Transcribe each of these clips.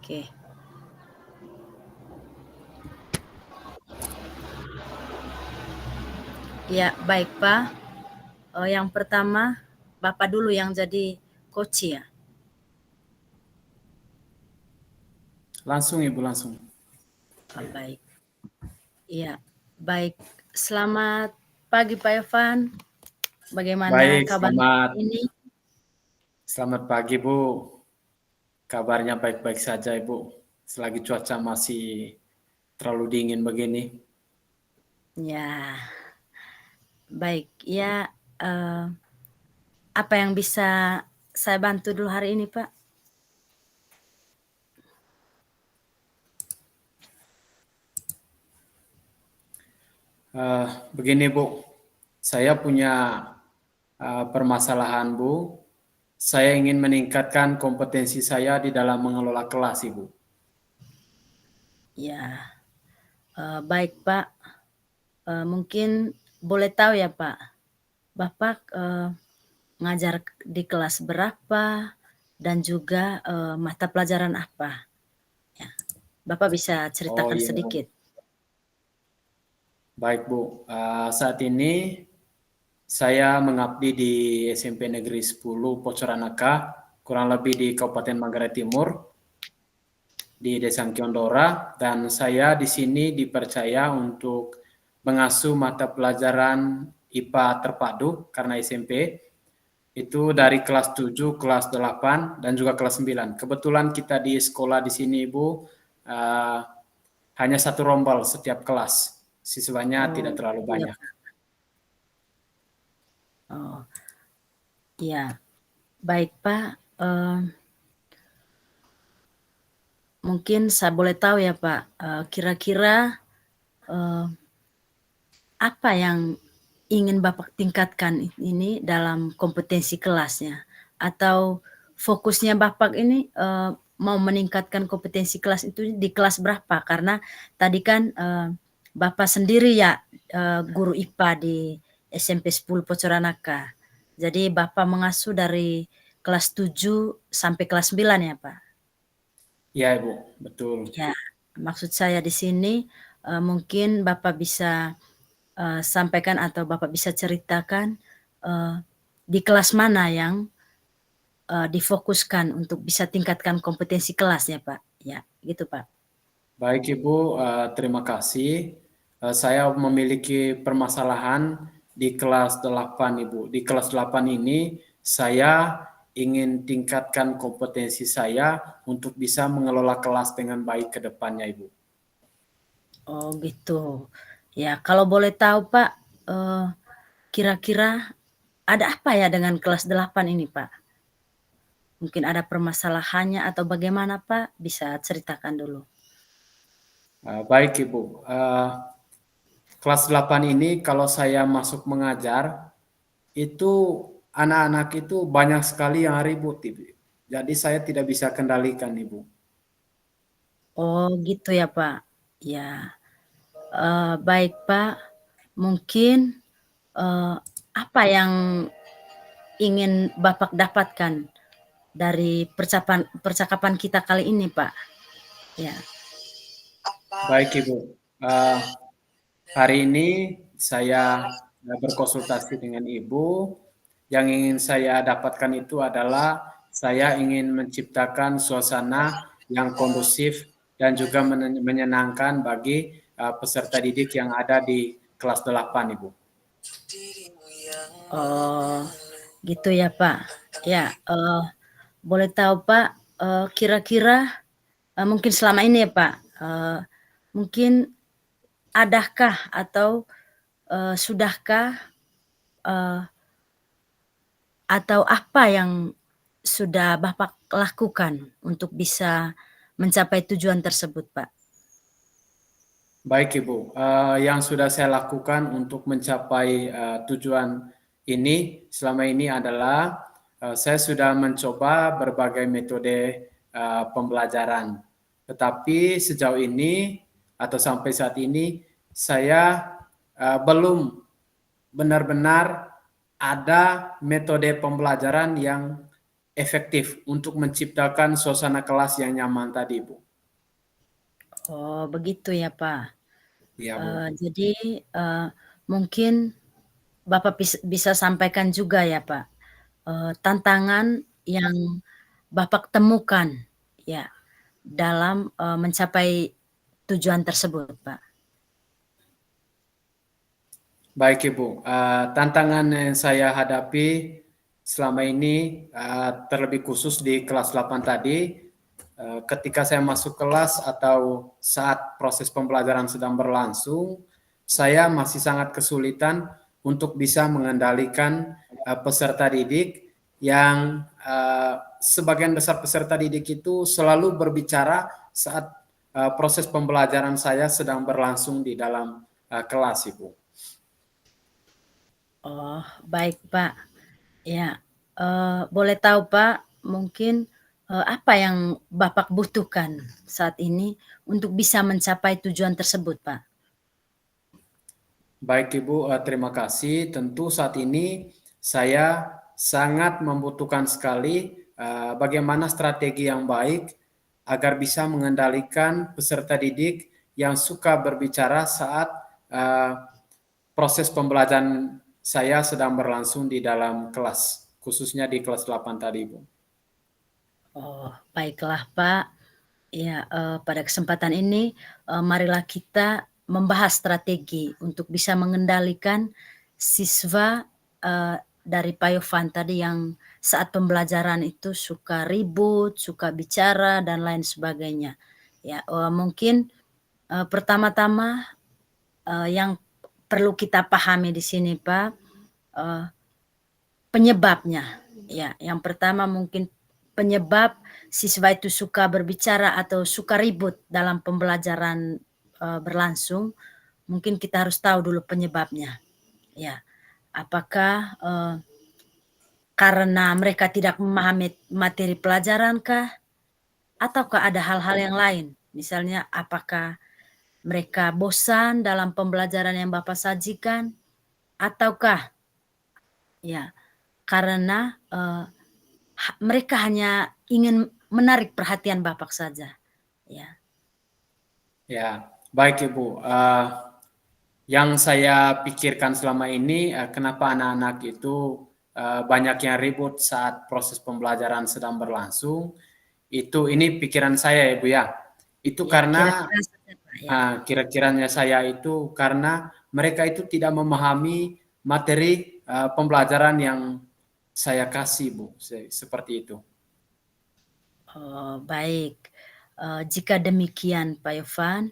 Oke. Ya, baik Pak. Yang pertama, Bapak dulu yang jadi coach ya? Langsung Ibu, langsung. Baik. Iya, baik. Selamat pagi Pak Evan. Bagaimana Baik, kabar ini? selamat pagi Bu. Kabarnya baik-baik saja Ibu. Selagi cuaca masih terlalu dingin begini. Ya, baik. Ya, apa yang bisa saya bantu dulu hari ini Pak? Begini Bu, saya punya permasalahan Bu. Saya ingin meningkatkan kompetensi saya di dalam mengelola kelas Ibu. Ya, baik Pak. Mungkin boleh tahu ya Pak, Bapak ngajar di kelas berapa dan juga mata pelajaran apa? Ya, Bapak bisa Oh ceritakan iya, sedikit. baik Bu. Saat ini saya mengabdi di SMP Negeri 10 Pocoranaka, kurang lebih di Kabupaten Manggarai Timur, di Desa Kiondora, dan saya di sini dipercaya untuk mengasuh mata pelajaran IPA terpadu karena SMP itu dari kelas 7, kelas 8, dan juga kelas 9. Kebetulan kita di sekolah di sini Ibu hanya satu rombel setiap kelas. Siswanya tidak Oh, terlalu iya banyak. Pak. Oh, iya. Baik Pak, mungkin saya boleh tahu ya Pak, kira-kira apa yang ingin Bapak tingkatkan ini dalam kompetensi kelasnya? Atau fokusnya Bapak ini mau meningkatkan kompetensi kelas itu di kelas berapa? Karena tadi kan Bapak sendiri ya guru IPA di SMP 10 Pocoranaka. Jadi Bapak mengasuh dari kelas 7 sampai kelas 9 ya Pak? Iya Ibu, betul. Ya, maksud saya di sini mungkin Bapak bisa sampaikan atau Bapak bisa ceritakan eee, di kelas mana yang difokuskan untuk bisa tingkatkan kompetensi kelas ya, Pak? Ya, gitu, Pak. Baik Ibu, terima kasih. Saya memiliki permasalahan di kelas 8 Ibu. Di kelas 8 ini saya ingin tingkatkan kompetensi saya untuk bisa mengelola kelas dengan baik ke depannya Ibu. Oh, gitu. Ya, kalau boleh tahu, Pak, eee, kira-kira ada apa ya dengan kelas 8 ini, Pak? Mungkin ada permasalahannya atau bagaimana, Pak? Bisa ceritakan dulu. Baik Ibu, kelas 8 ini kalau saya masuk mengajar, itu anak-anak itu banyak sekali yang ribut Ibu. Jadi saya tidak bisa kendalikan Ibu. Oh, gitu ya, Pak? Ya, baik, Pak. Mungkin, apa yang ingin Bapak dapatkan dari percakapan kita kali ini, Pak? Ya. Baik Ibu, hari ini saya berkonsultasi dengan Ibu. Yang ingin saya dapatkan itu adalah saya ingin menciptakan suasana yang kondusif dan juga menyenangkan bagi peserta didik yang ada di kelas 8, Ibu. Oh, gitu ya, Pak. Ya, boleh tahu, Pak, kira-kira, mungkin selama ini ya, Pak, mungkin adakah atau, sudahkah, eee, atau apa yang sudah Bapak lakukan untuk bisa mencapai tujuan tersebut, Pak? Baik Ibu, yang sudah saya lakukan untuk mencapai tujuan ini selama ini adalah saya sudah mencoba berbagai metode pembelajaran. Tetapi sejauh ini atau sampai saat ini saya belum benar-benar ada metode pembelajaran yang efektif untuk menciptakan suasana kelas yang nyaman tadi, Bu. Oh, begitu ya, Pak. Iya, Bu. Jadi, mungkin Bapak bisa sampaikan juga ya, Pak, tantangan yang Bapak temukan ya dalam, mencapai tujuan tersebut, Pak. Baik, Ibu, tantangan yang saya hadapi selama ini, terlebih khusus di kelas 8 tadi, ketika saya masuk kelas atau saat proses pembelajaran sedang berlangsung, saya masih sangat kesulitan untuk bisa mengendalikan, peserta didik yang, sebagian besar peserta didik itu selalu berbicara saat, proses pembelajaran saya sedang berlangsung di dalam, kelas, Ibu. Oh, baik, Pak. Ya, boleh tahu, Pak, mungkin, apa yang Bapak butuhkan saat ini untuk bisa mencapai tujuan tersebut, Pak? Baik Ibu, terima kasih. Tentu saat ini saya sangat membutuhkan sekali, bagaimana strategi yang baik agar bisa mengendalikan peserta didik yang suka berbicara saat, proses pembelajaran saya sedang berlangsung di dalam kelas, khususnya di kelas 8 tadi, Bu. Oh, baiklah, Pak. Ya, pada kesempatan ini, marilah kita membahas strategi untuk bisa mengendalikan siswa, dari Payovan tadi yang saat pembelajaran itu suka ribut, suka bicara, dan lain sebagainya. Ya, mungkin, pertama-tama, yang perlu kita pahami di sini, Pak, eee, penyebabnya. Ya, yang pertama mungkin penyebab siswa itu suka berbicara atau suka ribut dalam pembelajaran, berlangsung, mungkin kita harus tahu dulu penyebabnya, ya. Apakah, karena mereka tidak memahami materi pelajaran kah? Ataukah ada hal-hal yang lain? Misalnya apakah mereka bosan dalam pembelajaran yang Bapak sajikan? Ataukah ya karena, mereka hanya ingin menarik perhatian Bapak saja, ya. Ya, baik Ibu, yang saya pikirkan selama ini, kenapa anak-anak itu, banyak yang ribut saat proses pembelajaran sedang berlangsung, ini pikiran saya ya, Bu, ya. Itu Ya, karena, kira-kira saja, Pak, ya. kira-kiranya saya itu karena mereka itu tidak memahami materi, pembelajaran yang saya kasih, Bu, seperti itu. Oh, baik. Jika demikian Pak Yovan,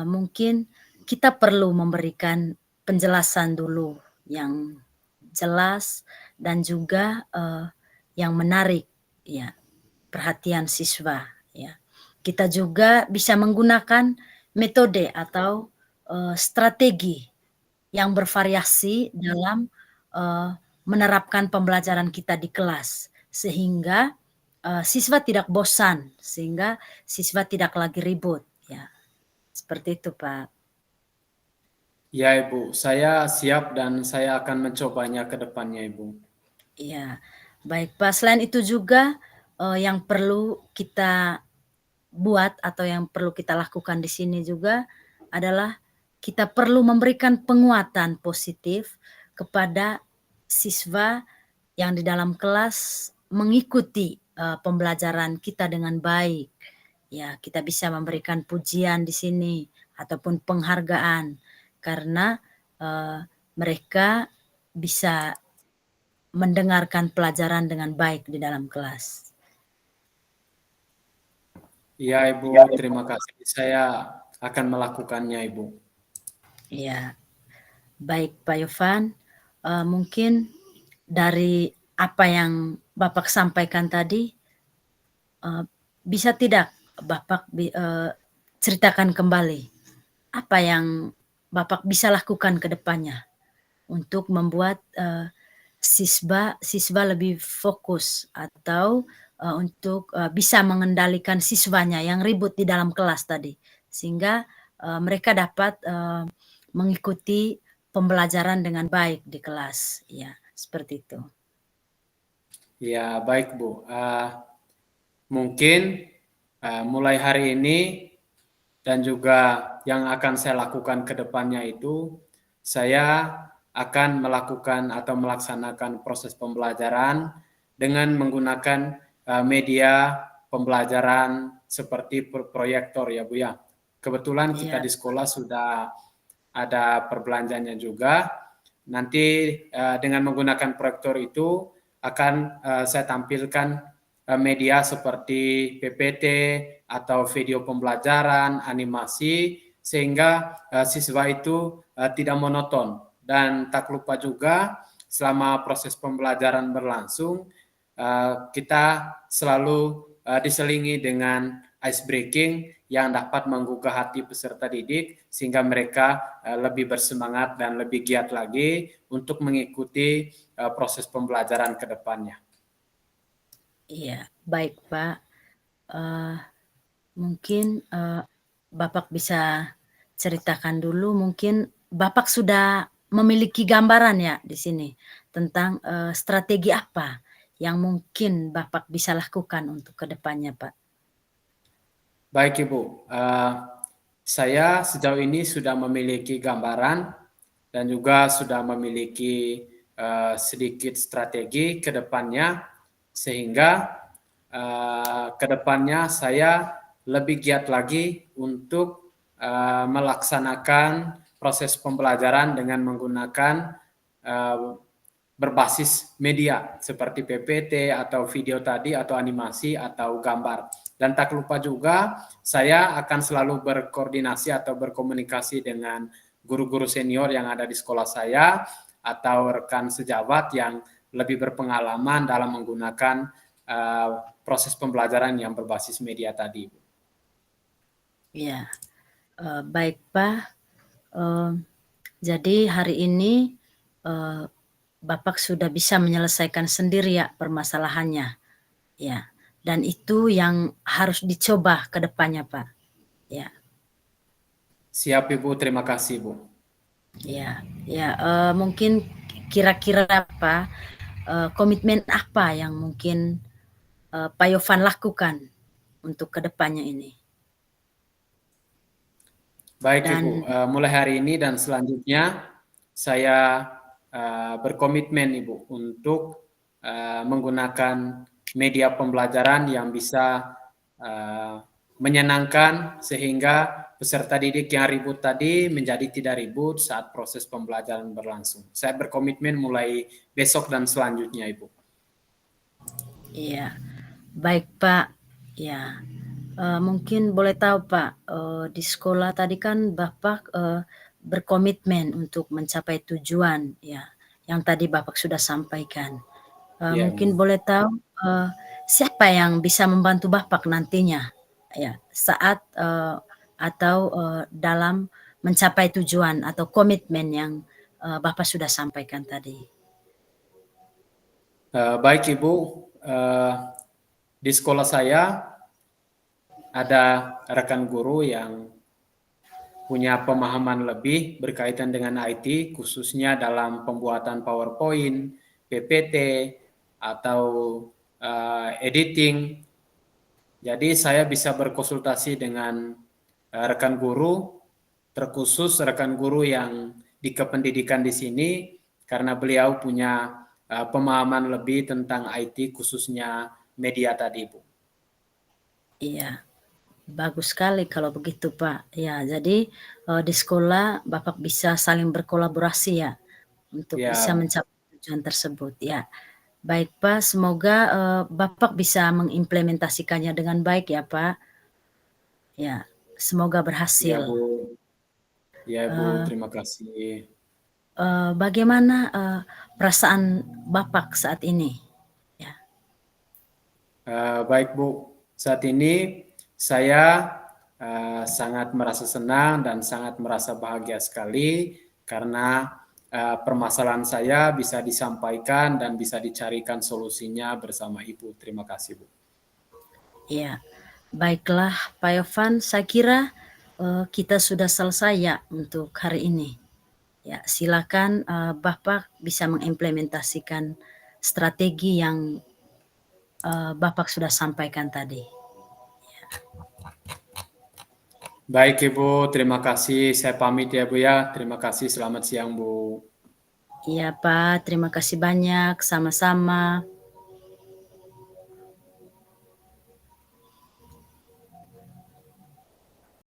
mungkin kita perlu memberikan penjelasan dulu yang jelas dan juga, yang menarik, ya, perhatian siswa, ya. Kita juga bisa menggunakan metode atau, strategi yang bervariasi dalam, eee, menerapkan pembelajaran kita di kelas. Sehingga, siswa tidak bosan, sehingga siswa tidak lagi ribut, ya. Seperti itu, Pak. Ya, Ibu, saya siap dan saya akan mencobanya ke depannya, Ibu. Iya. Baik, Pak, selain itu juga, yang perlu kita buat atau yang perlu kita lakukan di sini juga adalah kita perlu memberikan penguatan positif kepada siswa yang di dalam kelas mengikuti, pembelajaran kita dengan baik. Ya, kita bisa memberikan pujian di sini ataupun penghargaan karena, eee, mereka bisa mendengarkan pelajaran dengan baik di dalam kelas. Iya, Ibu, terima kasih. Saya akan melakukannya, Ibu. Iya. Baik, Pak Yovan, mungkin dari apa yang Bapak sampaikan tadi, eee, bisa tidak Bapak ceritakan kembali, apa yang Bapak bisa lakukan ke depannya untuk membuat, siswa lebih fokus atau, untuk, bisa mengendalikan siswanya yang ribut di dalam kelas tadi, sehingga, mereka dapat, mengikuti pembelajaran dengan baik di kelas, ya, seperti itu. Ya, baik Bu. Mungkin mulai hari ini dan juga yang akan saya lakukan ke depannya itu, saya akan melakukan atau melaksanakan proses pembelajaran dengan menggunakan media pembelajaran seperti proyektor ya Bu ya. Kebetulan kita Iya, di sekolah sudah ada perbelanjanya juga. Nanti dengan menggunakan proyektor itu akan saya tampilkan media seperti PPT atau video pembelajaran, animasi, sehingga siswa itu tidak monoton. Dan tak lupa juga selama proses pembelajaran berlangsung, kita selalu diselingi dengan ice breaking yang dapat menggugah hati peserta didik sehingga mereka lebih bersemangat dan lebih giat lagi untuk mengikuti proses pembelajaran ke depannya. iya, baik Pak. Eh, Mungkin Bapak bisa ceritakan dulu, mungkin Bapak sudah memiliki gambaran ya di sini tentang strategi apa yang mungkin Bapak bisa lakukan untuk ke depannya, Pak? Baik Ibu, saya sejauh ini sudah memiliki gambaran dan juga sudah memiliki sedikit strategi ke depannya sehingga ke depannya saya lebih giat lagi untuk melaksanakan proses pembelajaran dengan menggunakan berbasis media seperti PPT atau video tadi atau animasi atau gambar. Dan tak lupa juga saya akan selalu berkoordinasi atau berkomunikasi dengan guru-guru senior yang ada di sekolah saya atau rekan sejawat yang lebih berpengalaman dalam menggunakan proses pembelajaran yang berbasis media tadi. Ya, baik Pak. Jadi hari ini Bapak sudah bisa menyelesaikan sendiri ya permasalahannya, ya. Dan itu yang harus dicoba ke depannya, Pak. Ya, Siap Ibu, terima kasih Bu. ya, ya. Mungkin kira-kira apa komitmen apa yang mungkin Pak Yofan lakukan untuk ke depannya ini? Baik Ibu, Dan mulai hari ini dan selanjutnya saya berkomitmen Ibu untuk menggunakan media pembelajaran yang bisa menyenangkan sehingga peserta didik yang ribut tadi menjadi tidak ribut saat proses pembelajaran berlangsung. Saya berkomitmen mulai besok dan selanjutnya Ibu. ya, baik Pak. Ya, mungkin boleh tahu Pak, di sekolah tadi kan Bapak berkomitmen untuk mencapai tujuan ya, yang tadi Bapak sudah sampaikan. Ya Mungkin Ibu. boleh tahu siapa yang bisa membantu Bapak nantinya ya saat atau dalam mencapai tujuan atau komitmen yang Bapak sudah sampaikan tadi. Baik Ibu, di sekolah saya ada rekan guru yang punya pemahaman lebih berkaitan dengan IT, khususnya dalam pembuatan PowerPoint, PPT, atau editing. Jadi saya bisa berkonsultasi dengan rekan guru, terkhusus rekan guru yang di kependidikan di sini, karena beliau punya pemahaman lebih tentang IT, khususnya media tadi, Bu. Iya. Bagus sekali kalau begitu, Pak. Ya, jadi, di sekolah Bapak bisa saling berkolaborasi ya, untuk bisa Ya, mencapai tujuan tersebut, ya. Baik, Pak, semoga, Bapak bisa mengimplementasikannya dengan baik ya, Pak. Ya, semoga ya berhasil. Bu, ya Bu, Eee terima kasih. Bagaimana, perasaan Bapak saat ini? Ya, Baik Bu, saat ini saya sangat merasa senang dan sangat merasa bahagia sekali karena permasalahan saya bisa disampaikan dan bisa dicarikan solusinya bersama Ibu. Terima kasih Bu. iya. Baiklah, Pak Yofan, saya kira, kita sudah selesai ya untuk hari ini. Ya, silakan Bapak bisa mengimplementasikan strategi yang Bapak sudah sampaikan tadi. Baik Ibu, terima kasih. Saya pamit ya Bu ya. Terima kasih. Selamat siang Bu. Iya Pak, terima kasih banyak. Sama-sama.